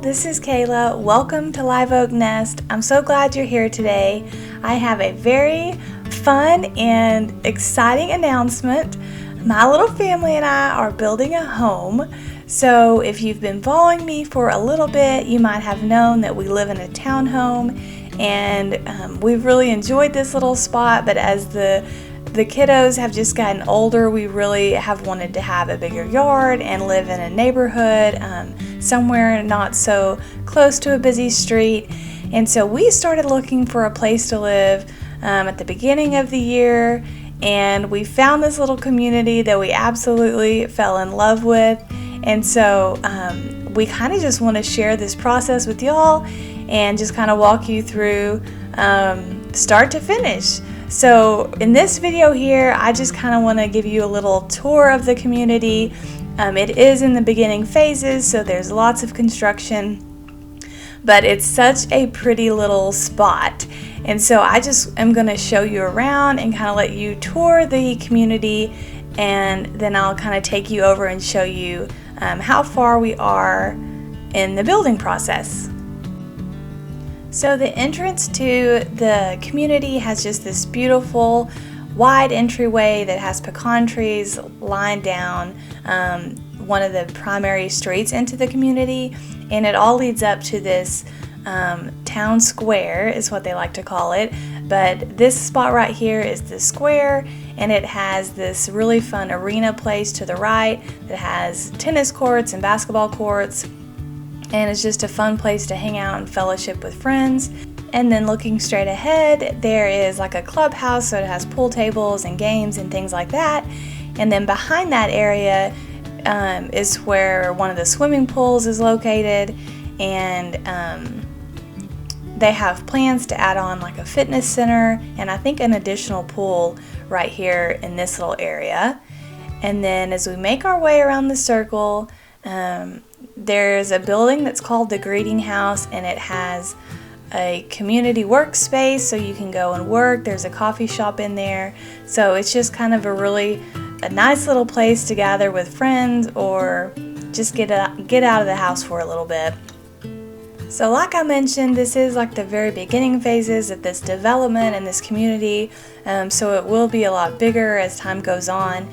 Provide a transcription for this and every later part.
this is Kayla. Welcome to Live Oak Nest. I'm so glad you're here today. I have a very fun and exciting announcement. My little family and I are building a home. So if you've been following me for a little bit, you might have known that we live in a townhome, and we've really enjoyed this little spot, but as the kiddos have just gotten older, we really have wanted to have a bigger yard and live in a neighborhood, somewhere not so close to a busy street. And so we started looking for a place to live at the beginning of the year, and we found this little community that we absolutely fell in love with. And so we kind of just want to share this process with y'all and just kind of walk you through start to finish. So in this video here, I just kind of want to give you a little tour of the community. It is in the beginning phases, so there's lots of construction, but it's such a pretty little spot. And so I just am going to show you around and kind of let you tour the community, and then I'll kind of take you over and show you how far we are in the building process. So the entrance to the community has just this beautiful wide entryway that has pecan trees lined down one of the primary streets into the community, and it all leads up to this town square is what they like to call it. But this spot right here is the square, and it has this really fun arena place to the right that has tennis courts and basketball courts. And it's just a fun place to hang out and fellowship with friends. And then looking straight ahead, there is like a clubhouse, so it has pool tables and games and things like that. And then behind that area is where one of the swimming pools is located, and they have plans to add on like a fitness center and I think an additional pool right here in this little area. And then as we make our way around the circle, there's a building that's called the Greeting House, and it has a community workspace so you can go and work. There's a coffee shop in there. So it's just kind of a nice little place to gather with friends or just get out of the house for a little bit. So like I mentioned, this is like the very beginning phases of this development and this community, so it will be a lot bigger as time goes on.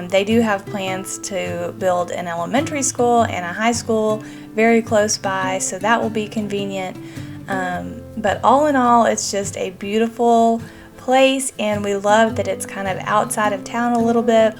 They do have plans to build an elementary school and a high school very close by, so that will be convenient. But all in all, it's just a beautiful place, and we love that it's kind of outside of town a little bit.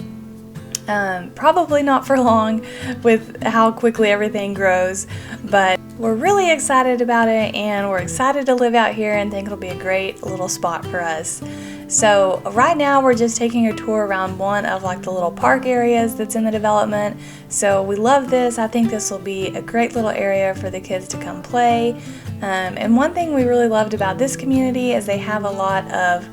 Probably not for long with how quickly everything grows, but we're really excited about it, and we're excited to live out here and think it'll be a great little spot for us. So right now we're just taking a tour around one of like the little park areas that's in the development. So we love this. I think this will be a great little area for the kids to come play. And one thing we really loved about this community is they have a lot of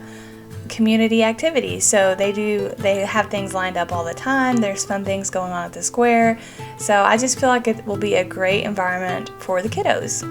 community activities. So they have things lined up all the time. There's fun things going on at the square. So I just feel like it will be a great environment for the kiddos.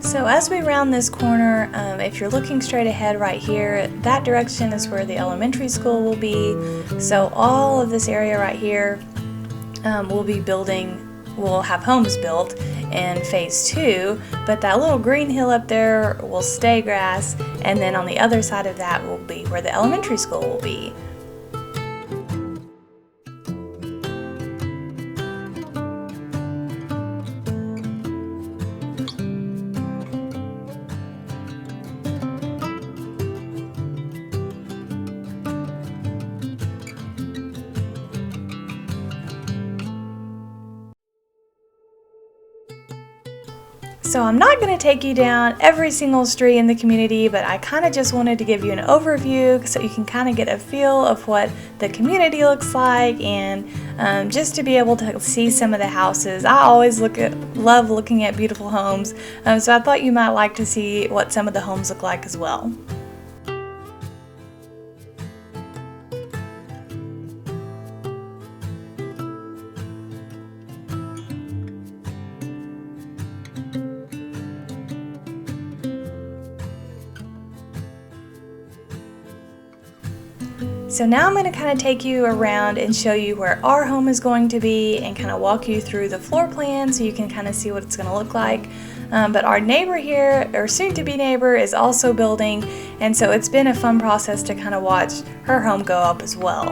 So as we round this corner, if you're looking straight ahead right here, that direction is where the elementary school will be. So all of this area right here we'll have homes built in phase 2, but that little green hill up there will stay grass, and then on the other side of that will be where the elementary school will be. So I'm not going to take you down every single street in the community, but I kind of just wanted to give you an overview so you can kind of get a feel of what the community looks like, and just to be able to see some of the houses. I always love looking at beautiful homes, so I thought you might like to see what some of the homes look like as well. So now I'm going to kind of take you around and show you where our home is going to be and kind of walk you through the floor plan so you can kind of see what it's going to look like. But our neighbor here, or soon-to-be neighbor, is also building, and so it's been a fun process to kind of watch her home go up as well.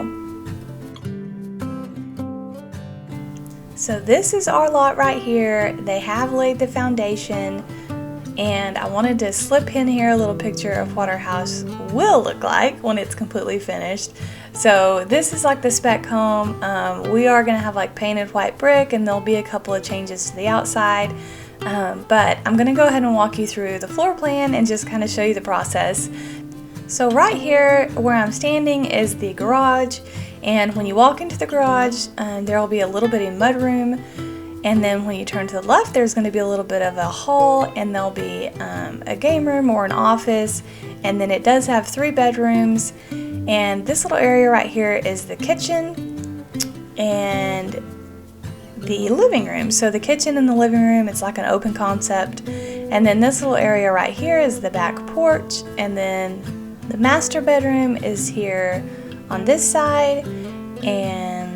So this is our lot right here. They have laid the foundation, and I wanted to slip in here a little picture of what our house will look like when it's completely finished. So this is like the spec home. We are going to have like painted white brick, and there'll be a couple of changes to the outside. But I'm going to go ahead and walk you through the floor plan and just kind of show you the process. So right here where I'm standing is the garage, and when you walk into the garage, there will be a little bitty mudroom. And then when you turn to the left, there's going to be a little bit of a hall, and there'll be a game room or an office. And then it does have 3 bedrooms. And this little area right here is the kitchen and the living room. So the kitchen and the living room, it's like an open concept. And then this little area right here is the back porch. And then the master bedroom is here on this side. And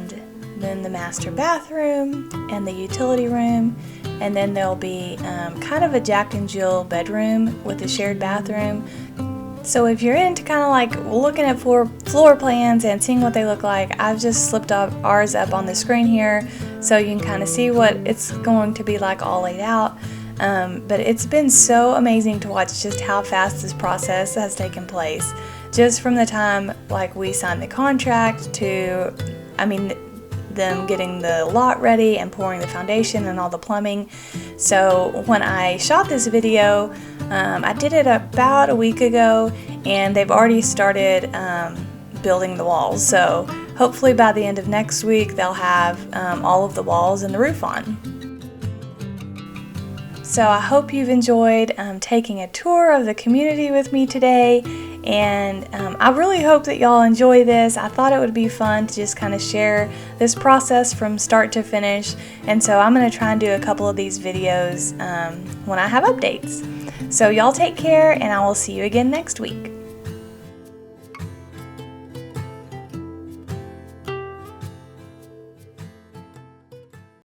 then the master bathroom and the utility room, and then there'll be kind of a Jack and Jill bedroom with a shared bathroom. So if you're into kind of like looking at floor plans and seeing what they look like, I've just slipped ours up on the screen here so you can kind of see what it's going to be like all laid out. But it's been so amazing to watch just how fast this process has taken place, just from the time like we signed the contract to, them getting the lot ready and pouring the foundation and all the plumbing. So when I shot this video, I did it about a week ago, and they've already started building the walls. So hopefully by the end of next week they'll have all of the walls and the roof on. So I hope you've enjoyed taking a tour of the community with me today, and I really hope that y'all enjoy this. I thought it would be fun to just kind of share this process from start to finish, and so I'm going to try and do a couple of these videos when I have updates. So y'all take care, and I will see you again next week.